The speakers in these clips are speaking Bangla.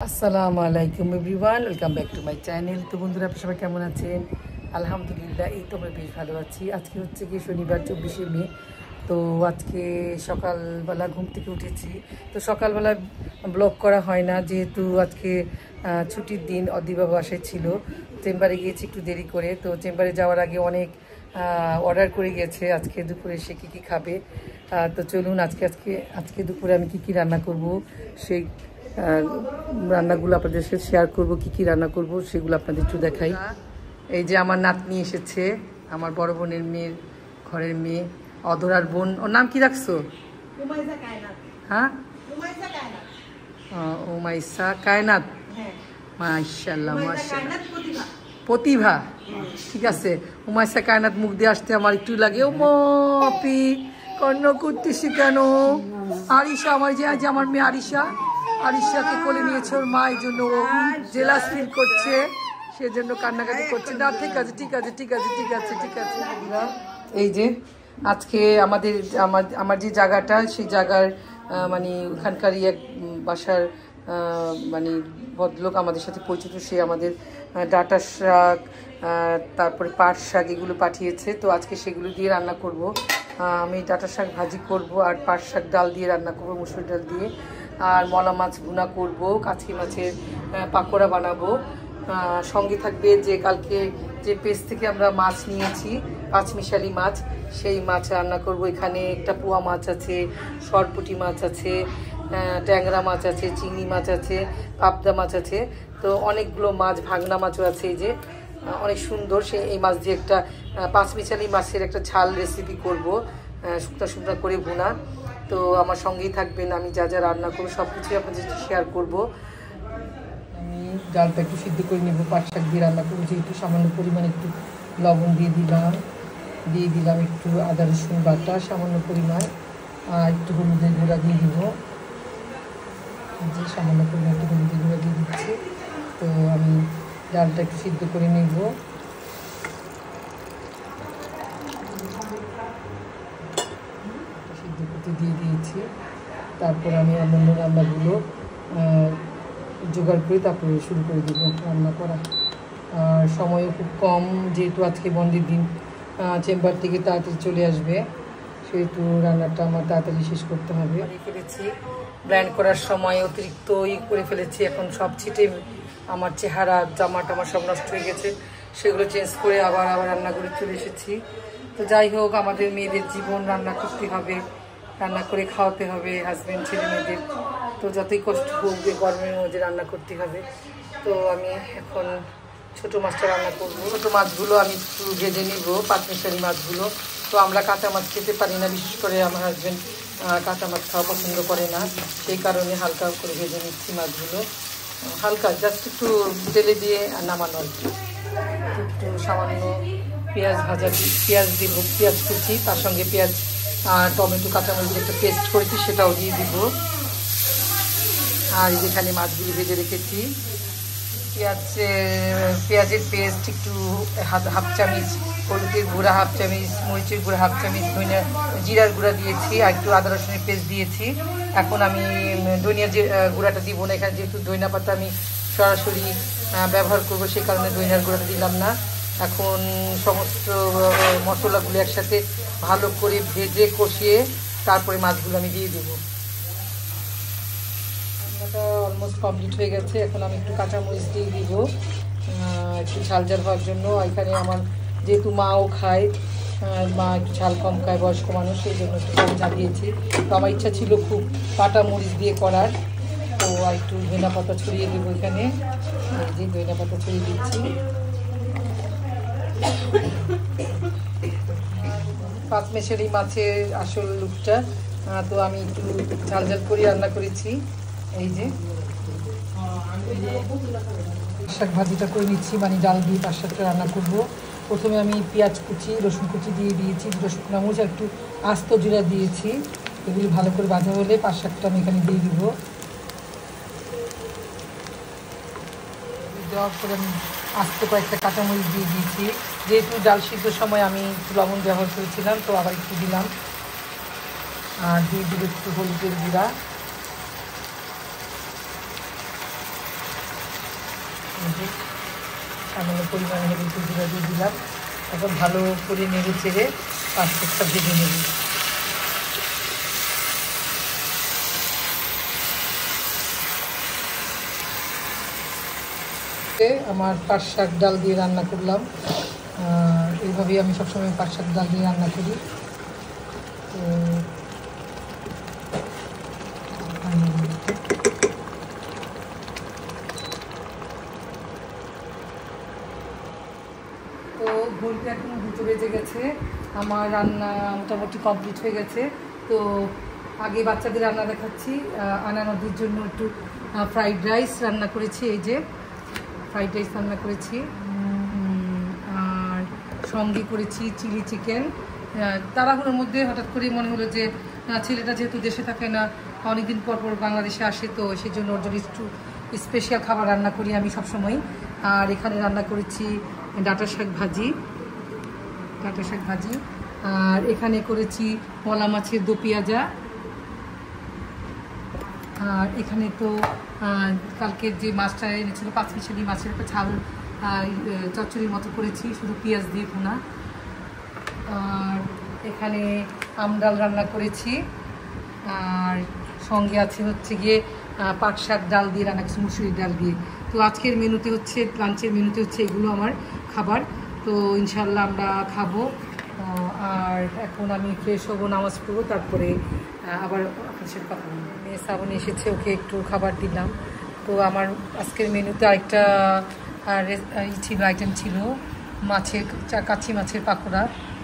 আসসালামু আলাইকুম everyone, welcome back to my channel. তো বন্ধুরা, আপনারা সবাই কেমন আছেন? আলহামদুলিল্লাহ, এই তো আমরা বেশ ভালো আছি। আজকে হচ্ছে কি শনিবার 24শে মে। তো আজকে সকালবেলা ঘুম থেকে উঠেছি। তো সকালবেলা ব্লগ করা হয় না, যেহেতু আজকে ছুটির দিন। অদিবা বাসায় ছিল, চেম্বারে গিয়েছি একটু দেরি করে। তো চেম্বারে যাওয়ার আগে অনেক অর্ডার করে গেছে আজকে দুপুরে সে কী খাবে। তো চলুন আজকে দুপুরে আমি কী রান্না করব সেই রান্নাগুলো আপনাদের সাথে শেয়ার করব। কি রান্না করব সেগুলো আপনাদের একটু দেখাই। এই যে আমার নাতনি এসেছে, আমার বড় বোনের মেয়ের ঘরের মেয়ে, অধরার বোন। ওর নাম কি রাখছো? হ্যাঁ, উমাইসা কায়নাত। মাশাআল্লাহ মাশাআল্লাহ, প্রতিভা। ঠিক আছে, উমাইসা কায়নাত মুখ দিয়ে আসতে আমার একটু লাগে। ও মপি কর্ণ করতেছি কেন? আরিশা, আমার যে আজ আমার মেয়ে আরিশাকে কোলে নিয়েছে ওর মা, এই জন্য ও জেলাস ফিল করছে, সেজন্য কান্নাকাটি করছে। না ঠিক আছে ঠিক আছে ঠিক আছে ঠিক আছে ঠিক আছে। এই যে আজকে আমার যে জায়গাটা, সেই জায়গার মানে ওখানকারই এক বাসার মানে ভদ্রলোক আমাদের সাথে পরিচিত, সে আমাদের ডাঁটা শাক, তারপরে পাট শাক এগুলো পাঠিয়েছে। তো আজকে সেগুলো দিয়ে রান্না করব। আমি ডাঁটা শাক ভাজি করব, আর পাট শাক ডাল দিয়ে রান্না করব, মুসুর ডাল দিয়ে। আর মলা মাছ ভুনা করব, কাচকি মাছের পাকোড়া বানাবো। সঙ্গে থাকবে যে কালকে যে পেজ থেকে আমরা মাছ নিয়েছি, পাঁচমিশালি মাছ, সেই মাছ রান্না করব। এখানে একটা পোয়া মাছ আছে, সরপুঁটি মাছ আছে, ট্যাংরা মাছ আছে, চিংড়ি মাছ আছে, পাবদা মাছ আছে। তো অনেকগুলো মাছ, ভাংনা মাছও আছে। এই যে অনেক সুন্দর, এই মাছ দিয়ে একটা পাঁচমিশালি মাছের একটা ঝাল রেসিপি করব, শুকনো শুকনো করে ভুনা। তো আমার সঙ্গেই থাকবেন, আমি যা যা রান্না করবো সব কিছুই আপনাদের সাথে শেয়ার করব। আমি ডালটা একটু সিদ্ধ করে নেবো, পাট শাক দিয়ে রান্না করবো, যেহেতু সামান্য পরিমাণে একটু লবণ দিয়ে দিলাম একটু আদা রসুন বাটা সামান্য পরিমাণ, আর একটু হলুদের গুঁড়া দিয়ে দিব। যে সামান্য পরিমাণ একটু হলুদের গুঁড়া দিয়ে দিচ্ছি। তো আমি ডালটা একটু সিদ্ধ করে নেব। সিদ্ধ করতে দিয়ে দিয়েছি। তারপর আমি অন্যান্য রান্নাগুলো জোগাড় করে তারপরে শুরু করে দেবো রান্না করা। আর সময়ও খুব কম, যেহেতু আজকে বন্ধের দিন, চেম্বার থেকে তাড়াতাড়ি চলে আসবে, সেহেতু রান্নাটা আমার তাড়াতাড়ি শেষ করতে হবে। ফেলেছি ব্ল্যান্ড করার সময় অতিরিক্ত করে ফেলেছি, এখন সব ছিটে আমার চেহারা জামা টামা সব নষ্ট হয়ে গেছে, সেগুলো চেঞ্জ করে আবার রান্না করে চলে এসেছি। তো যাই হোক, আমাদের মেয়েদের জীবন, রান্না করতে হবে, রান্না করে খাওয়াতে হবে হাজব্যান্ড ছেলে মেয়েদের। তো যতই কষ্ট হোক, গরমের মধ্যে রান্না করতে হবে। তো আমি এখন ছোটো মাছটা রান্না করবো। ছোটো মাছগুলো আমি একটু ভেজে নিব, পাঁচমিশালি মাছগুলো। তো আমরা কাঁচা মাছ খেতে পারি না, বিশেষ করে আমার হাজব্যান্ড কাঁচা মাছ খাওয়া পছন্দ করে না, সেই কারণে হালকা করে ভেজে নিচ্ছি মাছগুলো। হালকা জাস্ট একটু তেলে দিয়ে নামানো আর কি। একটু সামান্য পেঁয়াজ দিব, পেঁয়াজ কুচি, তার সঙ্গে পেঁয়াজ টমেটো কাঁচামরিচ একটা পেস্ট করেছি, সেটাও দিয়ে দিব। আর যেখানে মাছগুলি ভেজে রেখেছি, পেঁয়াজের পেস্ট একটু হাফ চামচ, হলুদের গুঁড়া হাফ চামচ, মরিচের গুঁড়া হাফ চামচ, জিরার গুঁড়া দিয়েছি, আর একটু আদা রসুনের পেস্ট দিয়েছি। এখন আমি ধনিয়া গুঁড়াটা দিব না, এখানে যেহেতু ধনিয়া পাতা আমি সরাসরি ব্যবহার করব, সেই কারণে ধনিয়ার গুঁড়াটা দিলাম না। এখন সমস্ত মশলাগুলো একসাথে ভালো করে ভেজে কষিয়ে তারপরে মাছগুলো আমি দিয়ে দেবো। রান্নাটা অলমোস্ট কমপ্লিট হয়ে গেছে। এখন আমি একটু কাঁচামরিচ দিয়ে দিব, একটু ঝাল হওয়ার জন্য। এখানে আমার যেহেতু মাও খায়, মা একটু ঝাল কম খায়, বয়স্ক মানুষ, সেই জন্য একটু কম ঝাল দিয়েছি। তো আমার ইচ্ছা ছিল খুব কাঁটা মরিচ দিয়ে করার। তো একটু ধনিয়া পাতা ছড়িয়ে দেবো এখানে, যে ধনিয়া পাতা ছড়িয়ে দিচ্ছি। পাঁচমিশালি মাছের আসল লুকটা। তো আমি একটু ঝাল করে রান্না করেছি। এই যে শাক ভাজিটা করে নিচ্ছি, মানে ডাল দিয়ে পাঁচ শাকটা রান্না করব। প্রথমে আমি পেঁয়াজ কুচি, রসুন কুচি দিয়ে দিয়েছি, দুটো শুকনো মরিচ আর একটু আস্ত জিরা দিয়েছি। এগুলি ভালো করে ভাজা হলে পাঁচ শাকটা আমি এখানে দিয়ে দিব। দেওয়ার পরে আমি আস্ত কয়েকটা কাঁচামরিচ দিয়ে দিয়েছি, যেহেতু ডাল সিদ্ধর সময় আমি একটু লবণ ব্যবহার করেছিলাম, তো আবার একটু দিলাম। আর দিয়ে দিব একটু হলুদের গুঁড়া, সামান্য পরিমাণে হলুদ গুঁড়া দিয়ে দিলাম। এখন ভালো করে নেড়ে চেড়ে পাঁচটা ভেজে নেব। আমার পাট শাক ডাল দিয়ে রান্না করলাম। এইভাবেই আমি সবসময় পাট শাক ডাল দিয়ে রান্না করি। তো ঘড়িটা এখন 2 বেজে গেছে, আমার রান্না মোটামুটি কমপ্লিট হয়ে গেছে। তো আগে বাচ্চাদের রান্না দেখাচ্ছি। আনানদের জন্য একটু ফ্রাইড রাইস রান্না করেছি। এই যে ফ্রাইড রাইস রান্না করেছি, আর সঙ্গে করেছি চিলি চিকেন। তাড়াহুড়োর মধ্যে হঠাৎ করে মনে হলো যে ছেলেটা যেহেতু দেশে থাকে না, অনেকদিন পর পর বাংলাদেশে আসে, তো সেই জন্য ওর জন্য একটু স্পেশাল খাবার রান্না করি আমি সবসময়। আর এখানে রান্না করেছি ডাঁটা শাক ভাজি, আর এখানে করেছি মলা মাছের দো পেঁয়াজা। আর এখানে তো কালকের যে মাছটা এনেছিল পাঁচমিশালি মাছের একটা ঝাল চচ্চড়ির মতো করেছি, শুধু পেঁয়াজ দিয়ে ভুনা। আর এখানে আমডাল রান্না করেছি, আর সঙ্গে আছে হচ্ছে গিয়ে পাট শাক ডাল দিয়ে রান্না করেছি, মুসুরির ডাল দিয়ে। তো আজকের মেনুতে হচ্ছে, লাঞ্চের মেনুতে হচ্ছে এগুলো আমার খাবার। তো ইনশাল্লাহ আমরা খাবো। আর এখন আমি ফ্রেশ হবো, নামাজ পড়বো, তারপরে আবার আপনার সাথে কথা বলবো। মেয়ে শ্রাবণী এসেছে, ওকে একটু খাবার দিলাম। তো আমার আজকের মেনুতে আরেকটা আইটেম ছিল মাছের কাচ্চি মাছের পাকোড়া,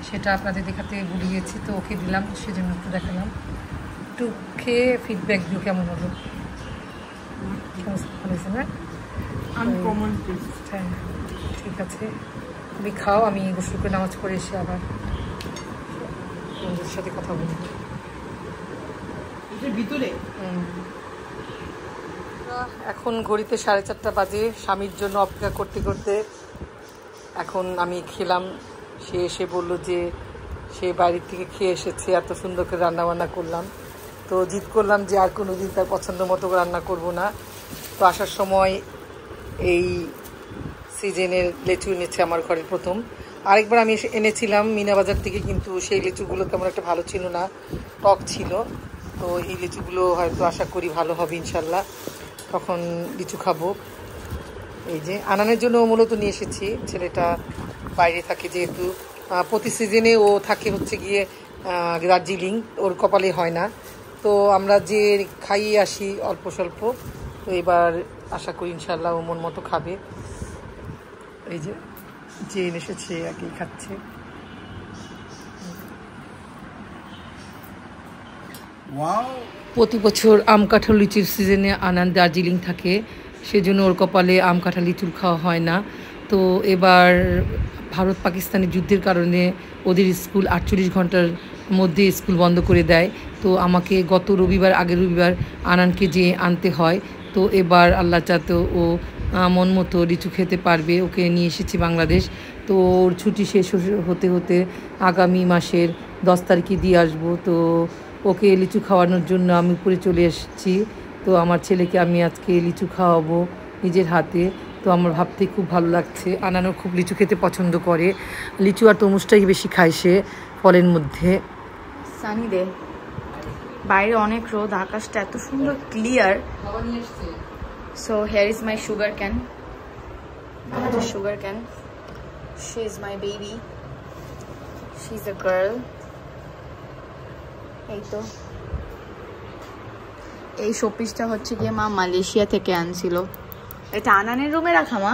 সেটা আপনাদের দেখাতে ভুলে গেছি, তো ওকে দিলাম, সেজন্য একটু দেখালাম। একটু খেয়ে ফিডব্যাক দিও কেমন হলো। হয়েছে না? হ্যাঁ ঠিক আছে, তুমি খাও, আমি গোসল করে নামাজ পড়ে এসে আবার বন্ধুদের সাথে কথা বলবো ভিতরে। এখন ঘড়িতে 4:30 বাজে। স্বামীর জন্য অপেক্ষা করতে করতে এখন আমি খেলাম। সে এসে বললো যে সে বাইরের থেকে খেয়ে এসেছে, এত সুন্দর করে রান্নাবান্না করলাম। তো জিদ করলাম যে আর কোনো দিন তার পছন্দ মতো রান্না করব না। তো আসার সময় এই সিজনের লিচু এনেছে আমার ঘরের প্রথম। আরেকবার আমি এনেছিলাম মিনাবাজার থেকে, কিন্তু সেই লিচুগুলো তেমন একটা ভালো ছিল না, টক ছিল। তো এই লিচুগুলো হয়তো আশা করি ভালো হবে ইনশাল্লাহ, তখন লিচু খাবো। এই যে আনানের জন্য মূলত নিয়ে এসেছি, ছেলেটা বাইরে থাকে যেহেতু, প্রতি সিজনে ও থাকে হচ্ছে গিয়ে দার্জিলিং, ওর কপালে হয় না। তো আমরা যে খাইয়ে আসি অল্প স্বল্প, তো এবার আশা করি ইনশাল্লাহ ও মন মতো খাবে। এই যে এনে এসেছে একই খাচ্ছে। প্রতি বছর আম কাঁঠাল লিচুর সিজনে আনান দার্জিলিং থাকে, সেজন্য ওর কপালে আম কাঁঠাল লিচুর খাওয়া হয় না। তো এবার ভারত পাকিস্তানের যুদ্ধের কারণে ওদের স্কুল 48 ঘন্টার মধ্যে স্কুল বন্ধ করে দেয়। তো আমাকে গত রবিবার, আগের রবিবার আনানকে যেয়ে আনতে হয়। তো এবার আল্লাহ চাতে ও মন মতো লিচু খেতে পারবে, ওকে নিয়ে এসেছি বাংলাদেশ। তো ওর ছুটি শেষ হতে হতে আগামী মাসের 10 তারিখে দিয়ে আসবো। তো ওকে লিচু খাওয়ানোর জন্য আমি উপরে চলে এসেছি। তো আমার ছেলেকে আমি আজকে লিচু খাওয়াবো নিজের হাতে। তো আমার ভাবতে খুব ভালো লাগছে। আনানও খুব লিচু খেতে পছন্দ করে, লিচু আর তরমুজটাই বেশি খায় সে ফলের মধ্যে। সানি ডে, বাইরে অনেক রোদ, আকাশটা এত সুন্দর clear. So here is my sugar cane, she is my baby, she is a girl. এই তো এই শোপিসটা হচ্ছে গিয়ে মা মালয়েশিয়া থেকে আনছিল। এটা আনানের রুমে রাখা মা।